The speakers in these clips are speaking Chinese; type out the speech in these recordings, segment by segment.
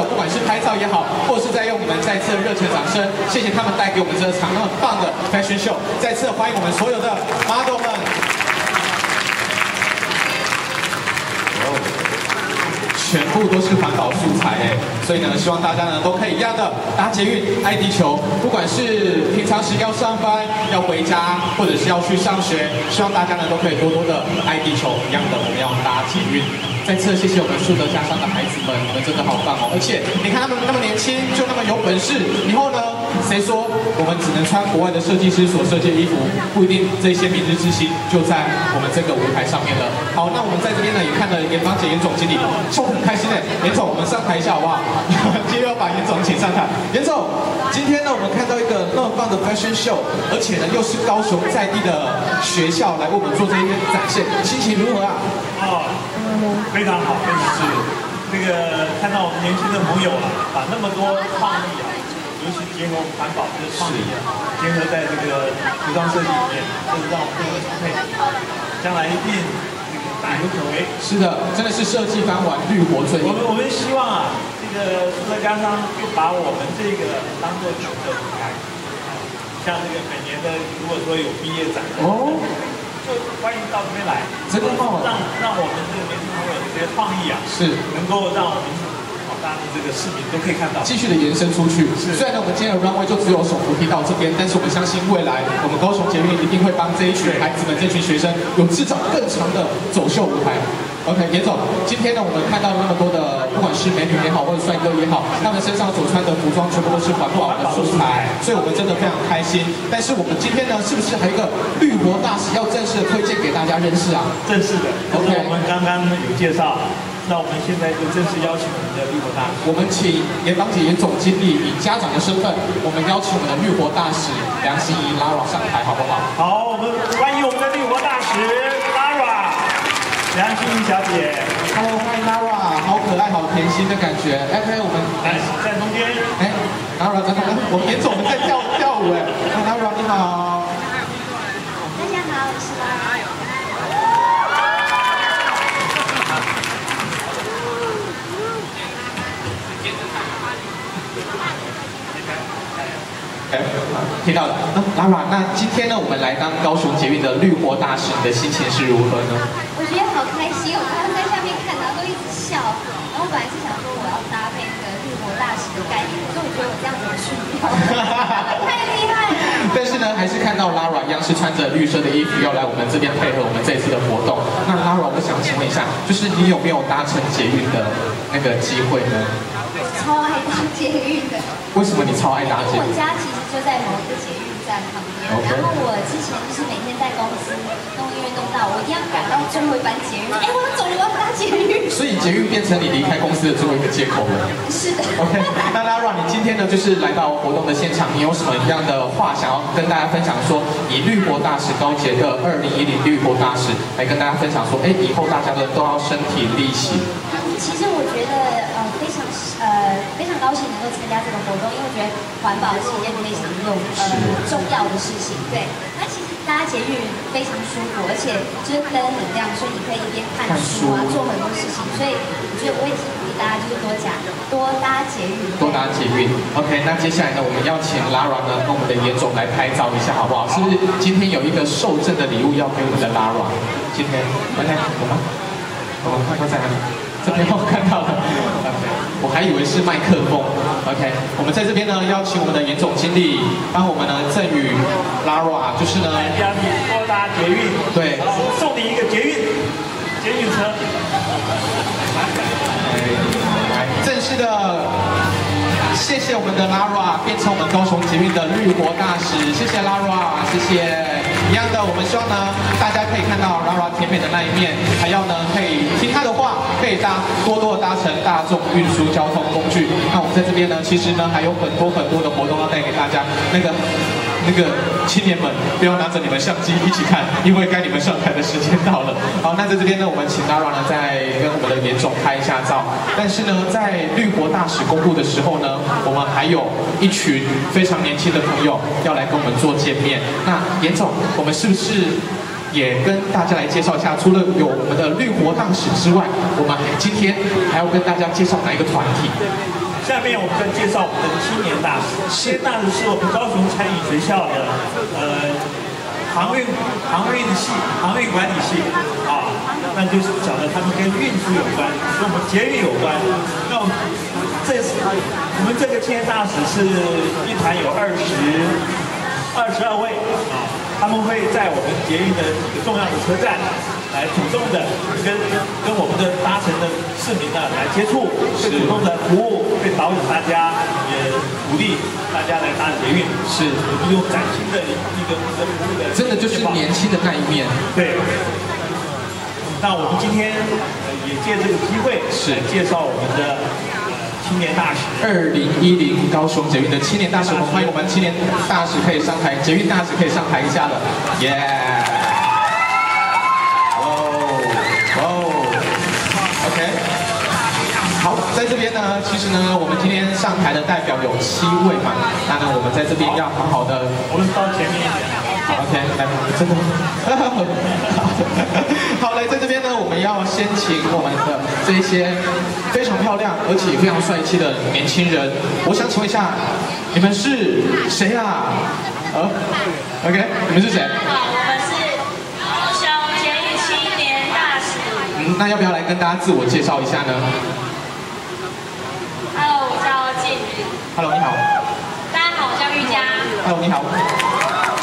不管是拍照也好，或者是在用你们再次的热情掌声，谢谢他们带给我们这场那么棒的 fashion show。再次欢迎我们所有的 model 们。全部都是环保素材哎，所以呢，希望大家呢都可以一样的搭捷运、爱地球，不管是平常时要上班、要回家，或者是要去上学，希望大家呢都可以多多的爱地球，一样的我们要搭捷运。再次谢谢我们树德家商的孩子们，你们真的好棒哦！而且你看他们那么年轻，就那么有本事，以后呢，谁说我们只能穿国外的设计师所设计的衣服？不一定这些明日之星就在我们这个舞台上面了。好，那我们在这边呢也看了严芳姐严总经理，就很开心哎，严总，我们上台一下好不好？今天要把严总请上台。严总，今天呢我们看到一个那么棒的 fashion show， 而且呢又是高雄在地的学校来为我们做这一些展现，心情如何啊？非常好，非常是那个看到我们年轻的朋友啊，把那么多创意啊，尤其结合环保的创意啊，结合在这个服装设计里面，这是让我们更有配，将来一定大有可为。是的，真的是设计翻玩，绿活最。我们希望啊，这个树德家商就把我们这个当做球的舞台，像这个每年的如果说有毕业展哦。就欢迎到这边来，真的吗？让我们这个年轻朋友这些创意啊，是能够让我们大家的这个视频都可以看到，继续的延伸出去。虽然呢，我们今天的 runway 就只有手扶梯到这边，但是我们相信未来我们高雄捷运一定会帮这一群孩子们、这群学生有制造更长的走秀舞台。OK， 严总，今天呢，我们看到了那么多的，不管是美女也好，或者帅哥也好，他们身上所穿的服装全部都是环保的素材，所以我们真的非常开心。但是我们今天呢，是不是还有一个绿活大使要正式的推荐给大家认识啊？正式的 ，OK， 我们刚刚有介绍，那我们现在就正式邀请我们的绿活大使，我们请严芳姐严总经理以家长的身份，我们邀请我们的绿活大使梁心怡 Lara 上台，好不好？好，我们欢迎我们的绿活大使 Lara。梁心怡小姐 ，Hello， 欢迎 Lara， 好可爱，好甜心的感觉。OK， 我们来在中间，Lara 在中间，我们严总我们在跳舞哎，Lara 你好。大家好，我是 Lara。听到了。Lara， 那今天呢，我们来当高雄捷运的绿活大使，你的心情是如何呢？我觉得好开心，我刚刚在下面看，然后都一直笑。然后我本来是想说我要搭配那个绿活大使的概念，可是我觉得我这样子很逊掉，太厉害了。但是呢，还是看到 Lara 一样是穿着绿色的衣服要来我们这边配合我们这一次的活动。那 Lara， 我想请问一下，就是你有没有搭乘捷运的那个机会呢？超爱搭捷运的。为什么你超爱搭捷运？我家其实就在某一个捷运站旁边，然后我之前就是每天在公司弄音乐弄到，我一定要赶到最后一班捷运。我要走了，我要搭捷运。所以捷运变成你离开公司的最后一个借口了。是的。OK， 那 Lara， 你今天呢就是来到活动的现场，你有什么样的话想要跟大家分享？说以绿活大使高捷的2010绿活大使来跟大家分享说，以后大家都要身体力行。其实我觉得非常高兴能够参加这个活动，因为我觉得环保是一件非常重要的事情。对，那其实搭捷运非常舒服，而且就是灯很亮，所以你可以一边看书啊，做很多事情。所以我觉得我也是鼓励大家就是多搭捷运。多搭捷运。OK， 那接下来呢，我们邀请 Lara 呢跟我们的严总来拍照一下，好不好？是不是今天有一个受赠的礼物要给我们的 Lara？ 今天 OK， 我们快在哪里？这边我看到了。我还以为是麦克风 ，OK， 我们在这边呢，邀请我们的严总经理帮我们呢赠予 Lara， 就是呢，让你多搭捷运，对，送你一个捷运车，正式的，谢谢我们的 Lara 变成我们高雄捷运的绿活大使，谢谢 Lara， 谢谢。一样的，我们希望呢，大家可以看到 Lara 甜美的那一面，还要呢可以听她的话，可以多多的搭乘大众运输交通工具。那我们在这边呢，其实呢还有很多的活动要带给大家。那个青年们，不要拿着你们相机一起看，因为该你们上台的时间到了。好，那在这边呢，我们请 Lara 呢再跟我们的严总拍一下照。但是呢，在绿活大使公布的时候呢，我们还有一群非常年轻的朋友要来跟我们做见面。那严总，我们是不是也跟大家来介绍一下？除了有我们的绿活大使之外，我们今天还要跟大家介绍哪一个团体？是下面我们再介绍我们的青年大使。青年大使是我们高雄餐饮学校的航运管理系啊，那就是讲的他们跟运输有关，跟我们捷运有关。那我们这个青年大使是一团有22位啊，他们会在我们捷运的几个重要的车站来主动的跟我们的搭乘的市民呢来接触，会主动的服务，会导引大家，也鼓励大家来搭捷运，是用崭新的一个服务的，真的就是年轻的那一面。对。那我们今天也借这个机会，是介绍我们的青年大使。2010高雄捷运的青年大使，我们欢迎我们青年大使可以上台，捷运大使可以上台一下了，耶！OK， 好，在这边呢，其实呢，我们今天上台的代表有7位嘛，那呢，我们在这边要好好的，我们到前面一点。好 ，OK， 来，真的，好嘞，在这边呢，我们要先请我们的这一些非常漂亮而且非常帅气的年轻人，我想请问一下，你们是谁啊？OK， 你们是谁？好，我们是高雄捷运青年大使。那要不要来跟大家自我介绍一下呢 Hello， 我叫静瑜。Hello， 你好。大家好，我叫玉佳。Hello， 你好。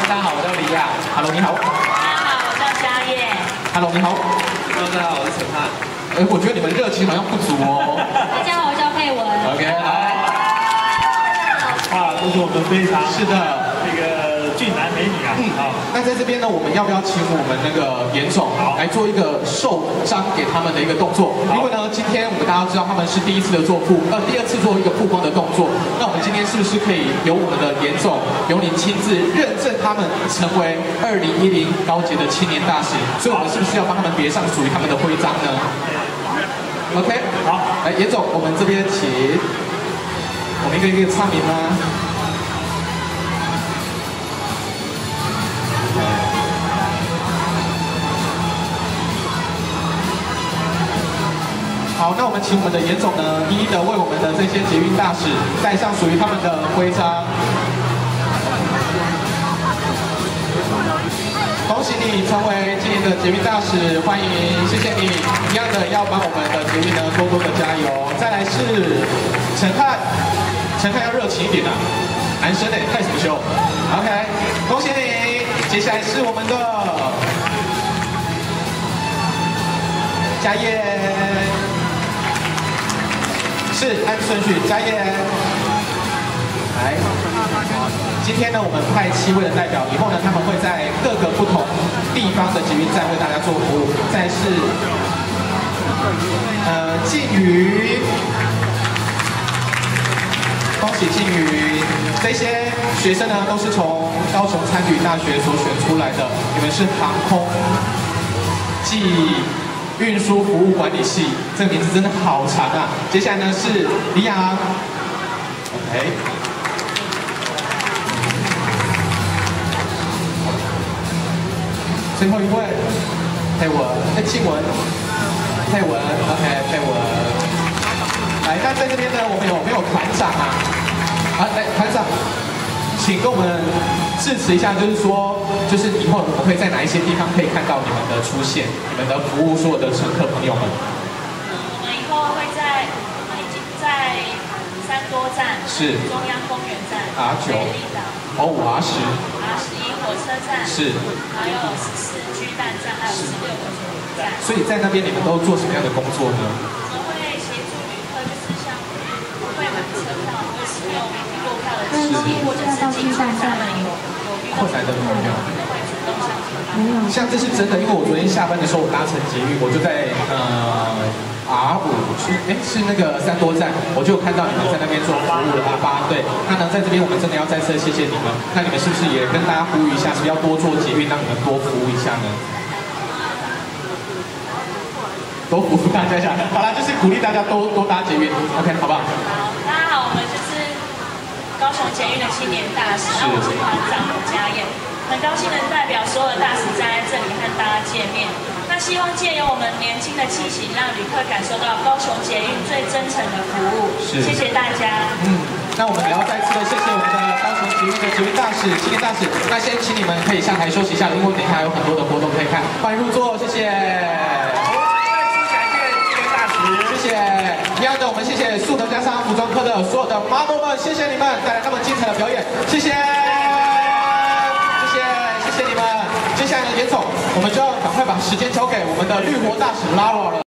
大家好，我叫李亚。Hello， 你好。大家好，我叫嘉叶。Hello， 你好。Hello， 大家好，我是陈汉。我觉得你们热情好像不足哦。大家好，我叫佩文。OK， 来。啊，这是我们非常是的这个俊男美女啊。好，那在这边呢，我们要不要请我们那个严总来做一个受章给他们的一个动作？因为呢，今天我们大家知道他们是第2次做一个曝光的动作。那我们今天是不是可以由我们的严总，由您亲自认证他们成为2010高捷的青年大使？所以我们是不是要帮他们别上属于他们的徽章呢 ？OK， 好，来严总，我们这边请，我们一个一个唱名吗？好，那我们请我们的严总呢，一一的为我们的这些捷运大使戴上属于他们的徽章。恭喜你成为今年的捷运大使，欢迎，谢谢你。一样的要帮我们的捷运呢多多的加油。再来是陈汉，陈汉要热情一点啊，男生哎，害什么羞 ？OK， 恭喜你。接下来是我们的嘉叶。是按顺序，嘉叶来。今天呢，我们派7位的代表，以后呢，他们会在各个不同地方的捷运站为大家做服务。再是静瑜，恭喜静瑜。这些学生呢，都是从高雄餐旅大学所选出来的，你们是航空暨运输服务管理系，这个名字真的好长啊！接下来呢是李阳 ，OK， 最后一位佩文，庆文，佩文 ，OK， 佩文，来，那在这边呢，我们有没有团长啊？来，团长，请跟我们致辞一下，就是说，就是以后我们会在哪一些地方可以看到你们的出现，你们的服务所有的乘客朋友们。我们以后会我们已经在3多站，是中央公园站、R9、R11火车站，是，还有14巨蛋站，还有16个捷运站。所以在那边你们都做什么样的工作呢？我们会协助旅客，就是像不会买车票，会使用购票的机器，或者是进站上的有后台的朋友。像这是真的，因为我昨天下班的时候，我搭乘捷运，我就在R5是那个3多站，我就看到你们在那边做服务了8，对。那呢，在这边我们真的要再次谢谢你们。那你们是不是也跟大家呼吁一下，是不是要多做捷运，让你们多服务一下呢？多服务大家一下，好啦，就是鼓励大家多搭捷运 ，OK， 好不好？好，大家好，我们就是高雄捷运的青年大使，那我是团长吴嘉燕，很高兴能代表所有的大使站在这里和大家见面。那那希望借由我们年轻的气息，让旅客感受到高雄捷运最真诚的服务。谢谢大家。那我们也要再次的谢谢我们的高雄捷运的捷运大使、青年大使。那先请你们可以下台休息一下，因为等一下有很多的活动可以看。欢迎入座，谢谢。再次感谢青年大使，谢谢。一样的，我们谢谢素德加上服装科的所有的 model 们，谢谢你们带来那么精彩的表演，谢谢。谢谢你们。接下来的严总，我们就要赶快把时间交给我们的绿活大使 Lara 了。